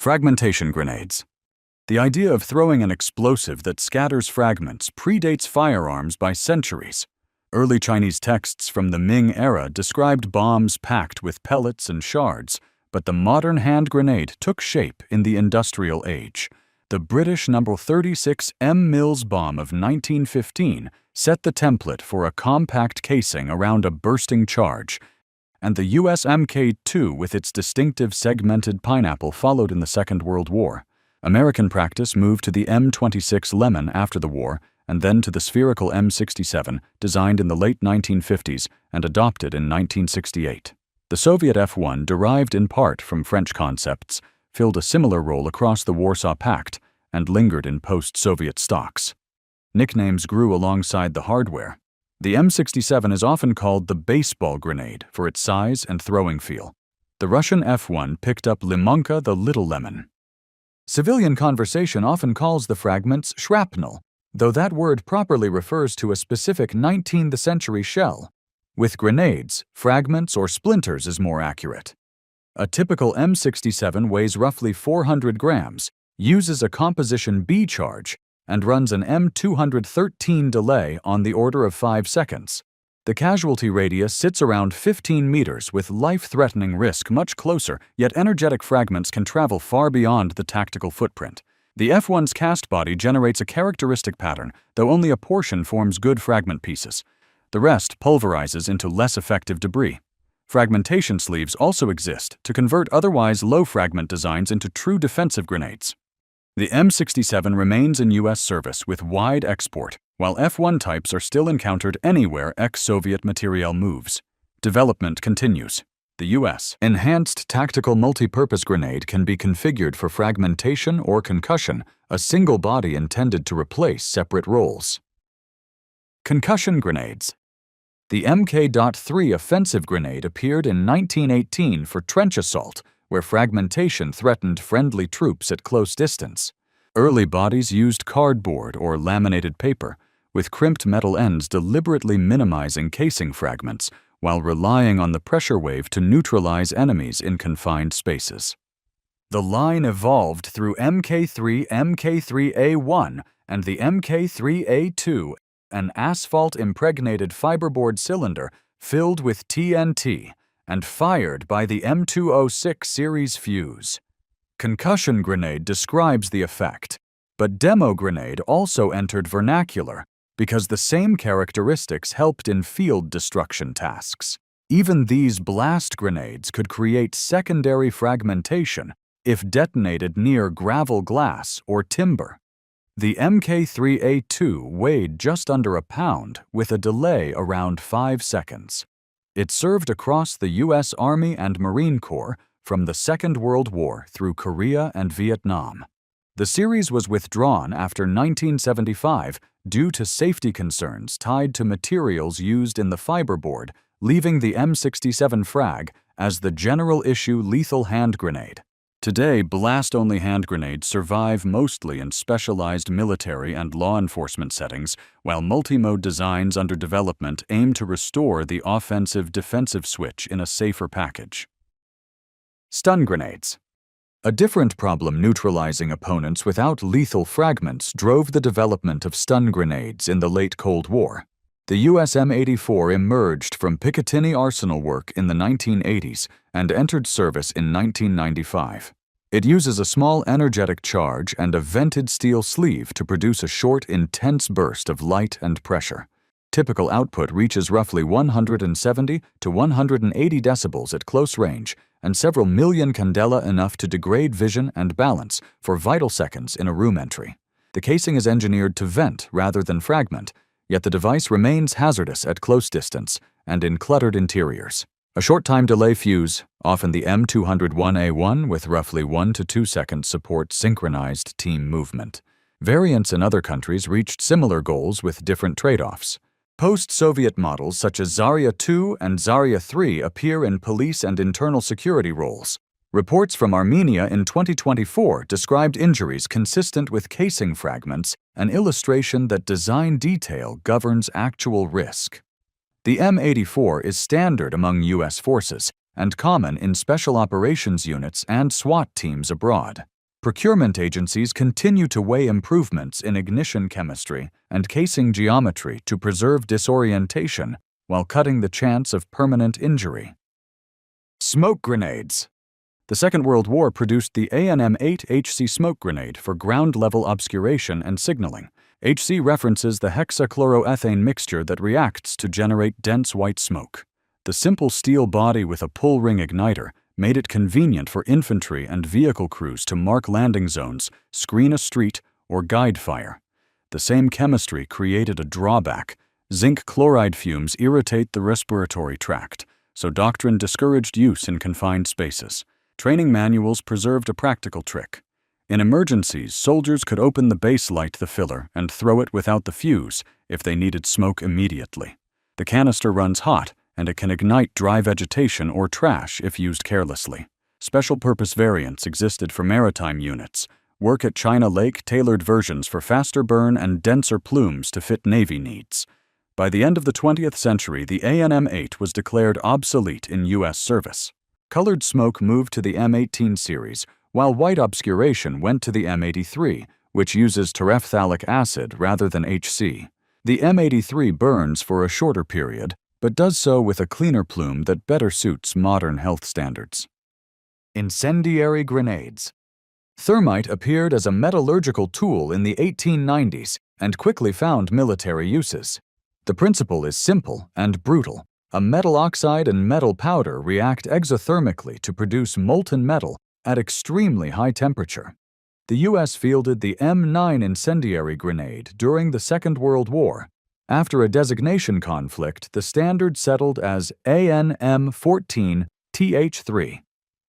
Fragmentation grenades. The idea of throwing an explosive that scatters fragments predates firearms by centuries. Early Chinese texts from the Ming era described bombs packed with pellets and shards, but the modern hand grenade took shape in the industrial age. The British No. 36 M. Mills bomb of 1915 set the template for a compact casing around a bursting charge, and the US Mk2 with its distinctive segmented pineapple followed in the Second World War. American practice moved to the M26 Lemon after the war, and then to the spherical M67, designed in the late 1950s and adopted in 1968. The Soviet F1, derived in part from French concepts, filled a similar role across the Warsaw Pact and lingered in post-Soviet stocks. Nicknames grew alongside the hardware. The M67 is often called the baseball grenade for its size and throwing feel. The Russian F1 picked up Limonka the Little Lemon. Civilian conversation often calls the fragments shrapnel, though that word properly refers to a specific 19th century shell. With grenades, fragments or splinters is more accurate. A typical M67 weighs roughly 400 grams, uses a composition B charge, and runs an M213 delay on the order of 5 seconds. The casualty radius sits around 15 meters with life-threatening risk much closer, yet energetic fragments can travel far beyond the tactical footprint. The F1's cast body generates a characteristic pattern, though only a portion forms good fragment pieces. The rest pulverizes into less effective debris. Fragmentation sleeves also exist to convert otherwise low fragment designs into true defensive grenades. The M67 remains in U.S. service with wide export, while F1 types are still encountered anywhere ex-Soviet materiel moves. Development continues. The U.S. Enhanced Tactical Multipurpose Grenade can be configured for fragmentation or concussion, a single body intended to replace separate roles. Concussion grenades. The Mk.3 offensive grenade appeared in 1918 for trench assault, where fragmentation threatened friendly troops at close distance. Early bodies used cardboard or laminated paper, with crimped metal ends deliberately minimizing casing fragments, while relying on the pressure wave to neutralize enemies in confined spaces. The line evolved through Mk3, Mk3A1, and the Mk3A2, an asphalt-impregnated fiberboard cylinder filled with TNT and fired by the M206 series fuse. Concussion grenade describes the effect, but demo grenade also entered vernacular because the same characteristics helped in field destruction tasks. Even these blast grenades could create secondary fragmentation if detonated near gravel glass or timber. The Mk3A2 weighed just under a pound with a delay around 5 seconds. It served across the U.S. Army and Marine Corps from the Second World War through Korea and Vietnam. The series was withdrawn after 1975 due to safety concerns tied to materials used in the fiberboard, leaving the M67 frag as the general issue lethal hand grenade. Today, blast-only hand grenades survive mostly in specialized military and law enforcement settings, while multi-mode designs under development aim to restore the offensive-defensive switch in a safer package. Stun grenades. A different problem neutralizing opponents without lethal fragments drove the development of stun grenades in the late Cold War. The US M84 emerged from Picatinny arsenal work in the 1980s and entered service in 1995. It uses a small energetic charge and a vented steel sleeve to produce a short, intense burst of light and pressure. Typical output reaches roughly 170 to 180 decibels at close range and several million candela, enough to degrade vision and balance for vital seconds in a room entry. The casing is engineered to vent rather than fragment, yet the device remains hazardous at close distance and in cluttered interiors. A short time delay fuse, often the M201A1 with roughly 1 to 2 seconds, supports synchronized team movement. Variants in other countries reached similar goals with different trade-offs. Post-Soviet models such as Zarya 2 and Zarya 3 appear in police and internal security roles. Reports from Armenia in 2024 described injuries consistent with casing fragments, an illustration that design detail governs actual risk. The M84 is standard among U.S. forces, and common in special operations units and SWAT teams abroad. Procurement agencies continue to weigh improvements in ignition chemistry and casing geometry to preserve disorientation while cutting the chance of permanent injury. Smoke grenades. The Second World War produced the ANM-8 HC smoke grenade for ground-level obscuration and signaling. HC references the hexachloroethane mixture that reacts to generate dense white smoke. The simple steel body with a pull-ring igniter made it convenient for infantry and vehicle crews to mark landing zones, screen a street, or guide fire. The same chemistry created a drawback. Zinc chloride fumes irritate the respiratory tract, so doctrine discouraged use in confined spaces. Training manuals preserved a practical trick. In emergencies, soldiers could open the base light the filler and throw it without the fuse if they needed smoke immediately. The canister runs hot, and it can ignite dry vegetation or trash if used carelessly. Special-purpose variants existed for maritime units. Work at China Lake tailored versions for faster burn and denser plumes to fit Navy needs. By the end of the 20th century, the ANM-8 was declared obsolete in U.S. service. Colored smoke moved to the M18 series, while white obscuration went to the M83, which uses terephthalic acid rather than HC. The M83 burns for a shorter period, but does so with a cleaner plume that better suits modern health standards. Incendiary grenades. Thermite appeared as a metallurgical tool in the 1890s and quickly found military uses. The principle is simple and brutal. A metal oxide and metal powder react exothermically to produce molten metal at extremely high temperature. The U.S. fielded the M9 incendiary grenade during the Second World War. After a designation conflict, the standard settled as ANM-14-TH3.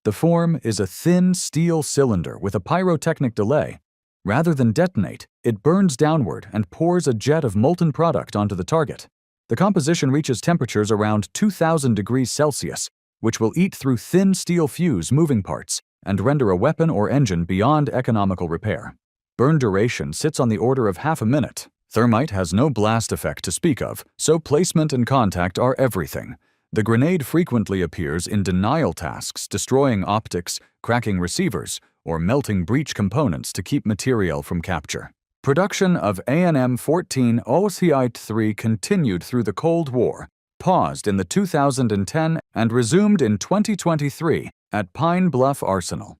The form is a thin steel cylinder with a pyrotechnic delay. Rather than detonate, it burns downward and pours a jet of molten product onto the target. The composition reaches temperatures around 2,000 degrees Celsius, which will eat through thin steel fuse moving parts and render a weapon or engine beyond economical repair. Burn duration sits on the order of half a minute. Thermite has no blast effect to speak of, so placement and contact are everything. The grenade frequently appears in denial tasks, destroying optics, cracking receivers, or melting breech components to keep material from capture. Production of ANM-14 incite-3 continued through the Cold War, paused in the 2010 and resumed in 2023 at Pine Bluff Arsenal.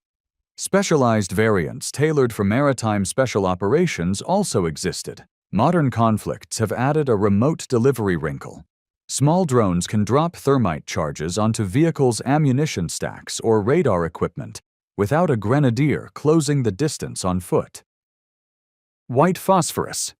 Specialized variants tailored for maritime special operations also existed. Modern conflicts have added a remote delivery wrinkle. Small drones can drop thermite charges onto vehicles' ammunition stacks or radar equipment without a grenadier closing the distance on foot. White phosphorus.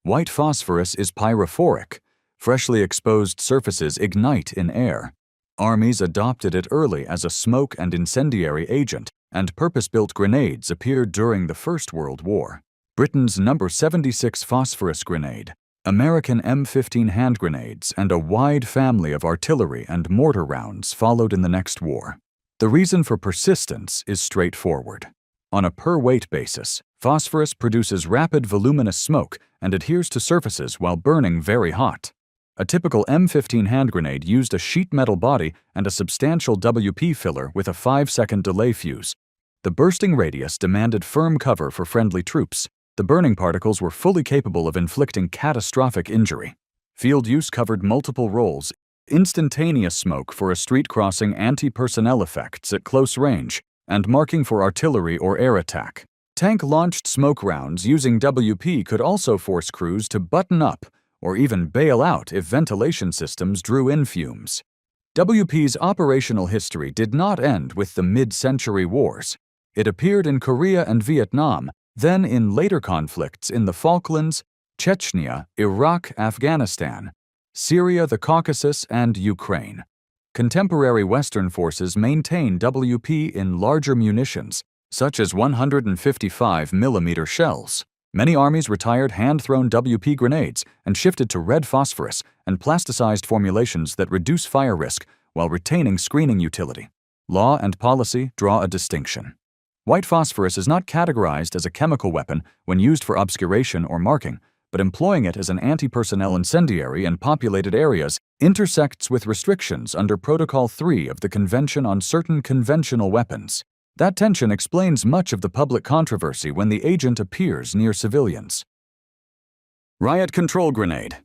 White phosphorus is pyrophoric. Freshly exposed surfaces ignite in air. Armies adopted it early as a smoke and incendiary agent, and purpose-built grenades appeared during the First World War. Britain's No. 76 phosphorus grenade, American M15 hand grenades, and a wide family of artillery and mortar rounds followed in the next war. The reason for persistence is straightforward. On a per-weight basis, phosphorus produces rapid voluminous smoke and adheres to surfaces while burning very hot. A typical M15 hand grenade used a sheet metal body and a substantial WP filler with a 5-second delay fuse. The bursting radius demanded firm cover for friendly troops. The burning particles were fully capable of inflicting catastrophic injury. Field use covered multiple roles: instantaneous smoke for a street crossing anti-personnel effects at close range, and marking for artillery or air attack. Tank-launched smoke rounds using WP could also force crews to button up or even bail out if ventilation systems drew in fumes. WP's operational history did not end with the mid-century wars. It appeared in Korea and Vietnam, then in later conflicts in the Falklands, Chechnya, Iraq, Afghanistan, Syria, the Caucasus, and Ukraine. Contemporary Western forces maintain WP in larger munitions, such as 155mm shells. Many armies retired hand-thrown WP grenades and shifted to red phosphorus and plasticized formulations that reduce fire risk while retaining screening utility. Law and policy draw a distinction. White phosphorus is not categorized as a chemical weapon when used for obscuration or marking, but employing it as an anti-personnel incendiary in populated areas intersects with restrictions under Protocol 3 of the Convention on Certain Conventional Weapons. That tension explains much of the public controversy when the agent appears near civilians. Riot control grenade.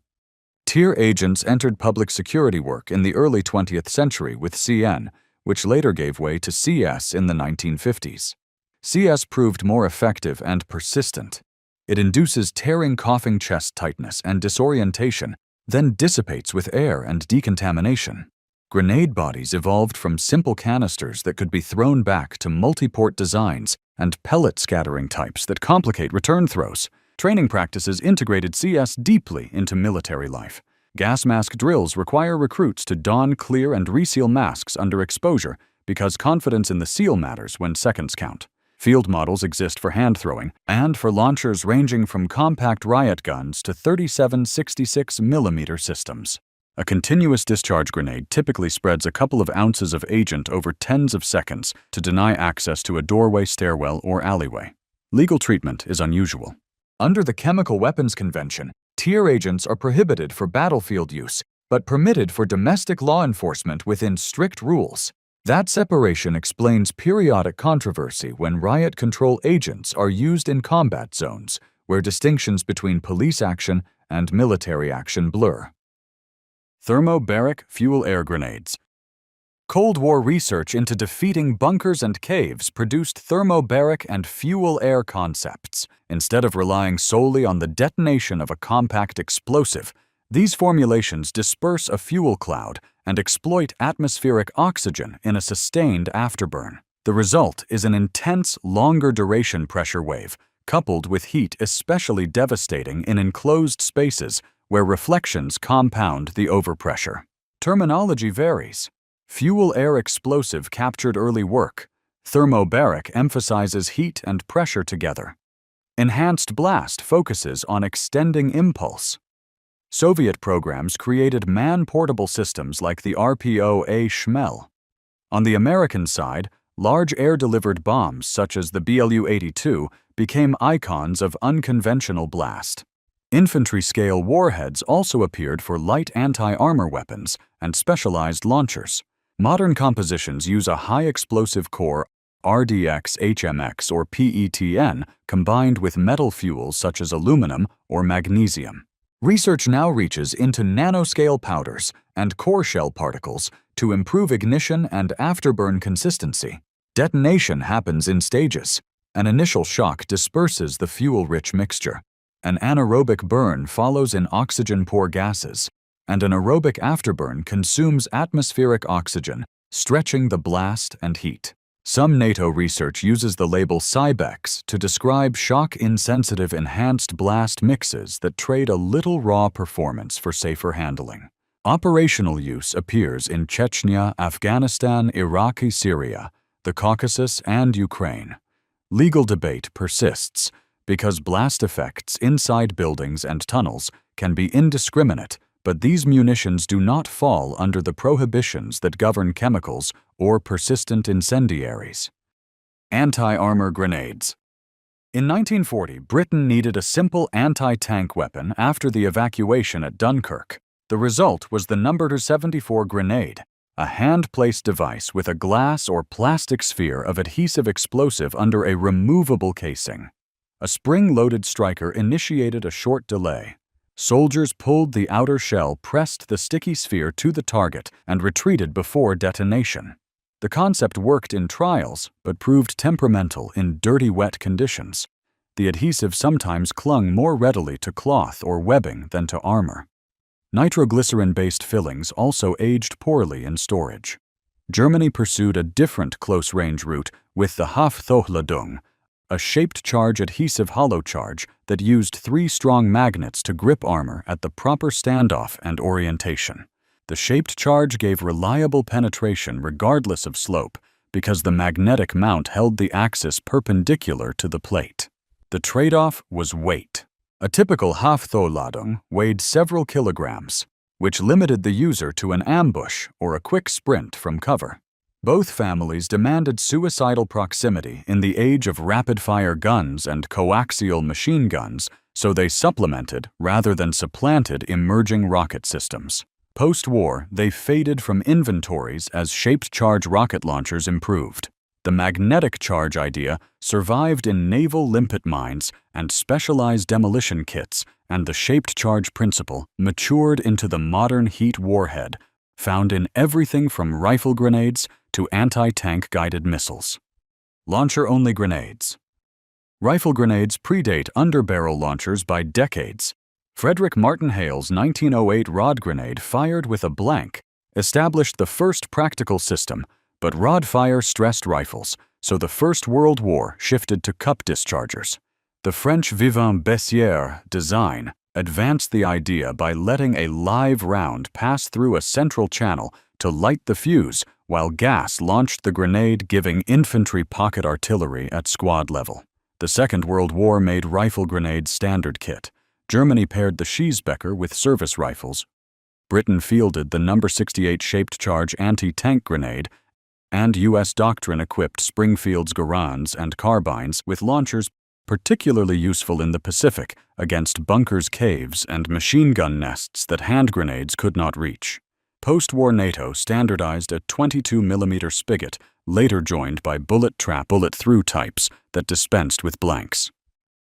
Tier agents entered public security work in the early 20th century with CN, which later gave way to CS in the 1950s. CS proved more effective and persistent. It induces tearing, coughing chest tightness and disorientation, then dissipates with air and decontamination. Grenade bodies evolved from simple canisters that could be thrown back to multi-port designs and pellet scattering types that complicate return throws. Training practices integrated CS deeply into military life. Gas mask drills require recruits to don clear and reseal masks under exposure because confidence in the seal matters when seconds count. Field models exist for hand throwing and for launchers ranging from compact riot guns to 37-66mm systems. A continuous discharge grenade typically spreads a couple of ounces of agent over tens of seconds to deny access to a doorway, stairwell, or alleyway. Legal treatment is unusual. Under the Chemical Weapons Convention, tier agents are prohibited for battlefield use, but permitted for domestic law enforcement within strict rules. That separation explains periodic controversy when riot control agents are used in combat zones, where distinctions between police action and military action blur. Thermobaric fuel-air grenades. Cold War research into defeating bunkers and caves produced thermobaric and fuel-air concepts. Instead of relying solely on the detonation of a compact explosive, these formulations disperse a fuel cloud and exploit atmospheric oxygen in a sustained afterburn. The result is an intense, longer-duration pressure wave, coupled with heat especially devastating in enclosed spaces where reflections compound the overpressure. Terminology varies. Fuel-air explosive captured early work. Thermobaric emphasizes heat and pressure together. Enhanced blast focuses on extending impulse. Soviet programs created man-portable systems like the RPO-A Shmel. On the American side, large air-delivered bombs such as the BLU-82 became icons of unconventional blast. Infantry-scale warheads also appeared for light anti-armor weapons and specialized launchers. Modern compositions use a high-explosive core RDX, HMX, or PETN combined with metal fuels such as aluminum or magnesium. Research now reaches into nanoscale powders and core shell particles to improve ignition and afterburn consistency. Detonation happens in stages. An initial shock disperses the fuel-rich mixture. An anaerobic burn follows in oxygen-poor gases, and an aerobic afterburn consumes atmospheric oxygen, stretching the blast and heat. Some NATO research uses the label Cybex to describe shock-insensitive enhanced blast mixes that trade a little raw performance for safer handling. Operational use appears in Chechnya, Afghanistan, Iraq, Syria, the Caucasus, and Ukraine. Legal debate persists because blast effects inside buildings and tunnels can be indiscriminate, but these munitions do not fall under the prohibitions that govern chemicals or persistent incendiaries. Anti-armor grenades. In 1940, Britain needed a simple anti-tank weapon after the evacuation at Dunkirk. The result was the No. 74 grenade, a hand-placed device with a glass or plastic sphere of adhesive explosive under a removable casing. A spring-loaded striker initiated a short delay. Soldiers pulled the outer shell, pressed the sticky sphere to the target, and retreated before detonation. The concept worked in trials, but proved temperamental in dirty, wet conditions. The adhesive sometimes clung more readily to cloth or webbing than to armor. Nitroglycerin-based fillings also aged poorly in storage. Germany pursued a different close-range route with the Hafthochladung, a shaped charge adhesive hollow charge that used 3 strong magnets to grip armor at the proper standoff and orientation. The shaped charge gave reliable penetration regardless of slope because the magnetic mount held the axis perpendicular to the plate. The trade-off was weight. A typical Hafthochladung weighed several kilograms, which limited the user to an ambush or a quick sprint from cover. Both families demanded suicidal proximity in the age of rapid-fire guns and coaxial machine guns, so they supplemented rather than supplanted emerging rocket systems. Post-war, they faded from inventories as shaped charge rocket launchers improved. The magnetic charge idea survived in naval limpet mines and specialized demolition kits, and the shaped charge principle matured into the modern heat warhead, found in everything from rifle grenades to anti-tank guided missiles. Launcher-only grenades. Rifle grenades predate underbarrel launchers by decades. Frederick Martin Hale's 1908 rod grenade fired with a blank established the first practical system, but rod fire stressed rifles, so the First World War shifted to cup dischargers. The French Vivant Bessières design advanced the idea by letting a live round pass through a central channel to light the fuse, while gas launched the grenade, giving infantry pocket artillery at squad level. The Second World War made rifle grenades standard kit. Germany paired the Schiesbecker with service rifles. Britain fielded the No. 68 shaped charge anti-tank grenade, and U.S. doctrine-equipped Springfield's Garands and carbines with launchers particularly useful in the Pacific against bunkers, caves, and machine gun nests that hand grenades could not reach. Post-war NATO standardized a 22mm spigot, later joined by bullet trap bullet-through types that dispensed with blanks.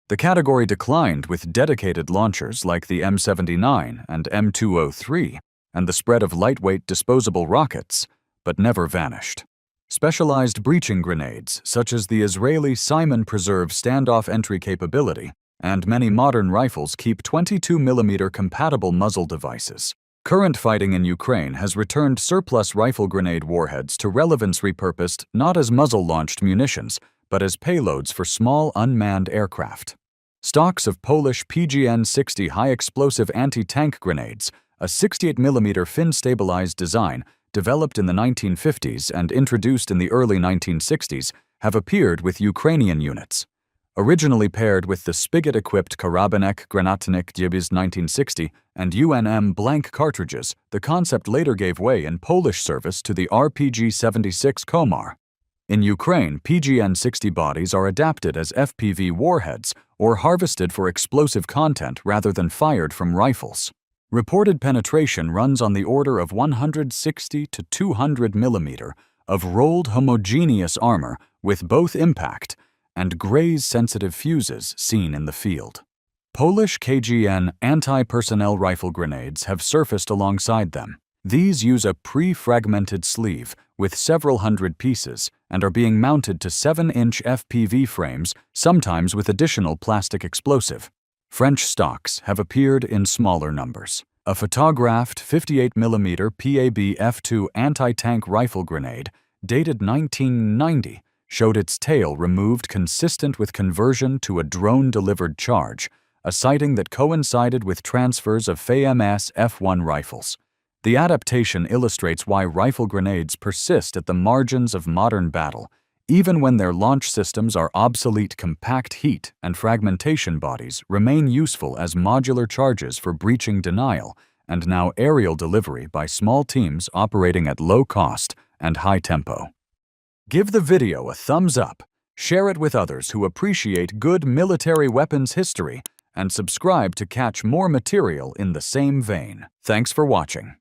The category declined with dedicated launchers like the M79 and M203 and the spread of lightweight disposable rockets, but never vanished. Specialized breaching grenades, such as the Israeli Simon, preserve standoff entry capability, and many modern rifles keep 22mm compatible muzzle devices. Current fighting in Ukraine has returned surplus rifle grenade warheads to relevance, repurposed not as muzzle-launched munitions, but as payloads for small unmanned aircraft. Stocks of Polish PGN-60 high-explosive anti-tank grenades, a 68mm fin-stabilized design, developed in the 1950s and introduced in the early 1960s, have appeared with Ukrainian units. Originally paired with the spigot-equipped Karabanek Granatnik Dziebis 1960 and UNM blank cartridges, the concept later gave way in Polish service to the RPG-76 Komar. In Ukraine, PGN-60 bodies are adapted as FPV warheads or harvested for explosive content rather than fired from rifles. Reported penetration runs on the order of 160 to 200 mm of rolled homogeneous armor with both impact and graze-sensitive fuses seen in the field. Polish KGN anti-personnel rifle grenades have surfaced alongside them. These use a pre-fragmented sleeve with several hundred pieces and are being mounted to 7-inch FPV frames, sometimes with additional plastic explosive. French stocks have appeared in smaller numbers. A photographed 58mm PAB F2 anti-tank rifle grenade, dated 1990, showed its tail removed consistent with conversion to a drone-delivered charge, a sighting that coincided with transfers of FAMS F1 rifles. The adaptation illustrates why rifle grenades persist at the margins of modern battle, even when their launch systems are obsolete. Compact heat and fragmentation bodies remain useful as modular charges for breaching denial and now aerial delivery by small teams operating at low cost and high tempo. Give the video a thumbs up, share it with others who appreciate good military weapons history, and subscribe to catch more material in the same vein. Thanks for watching.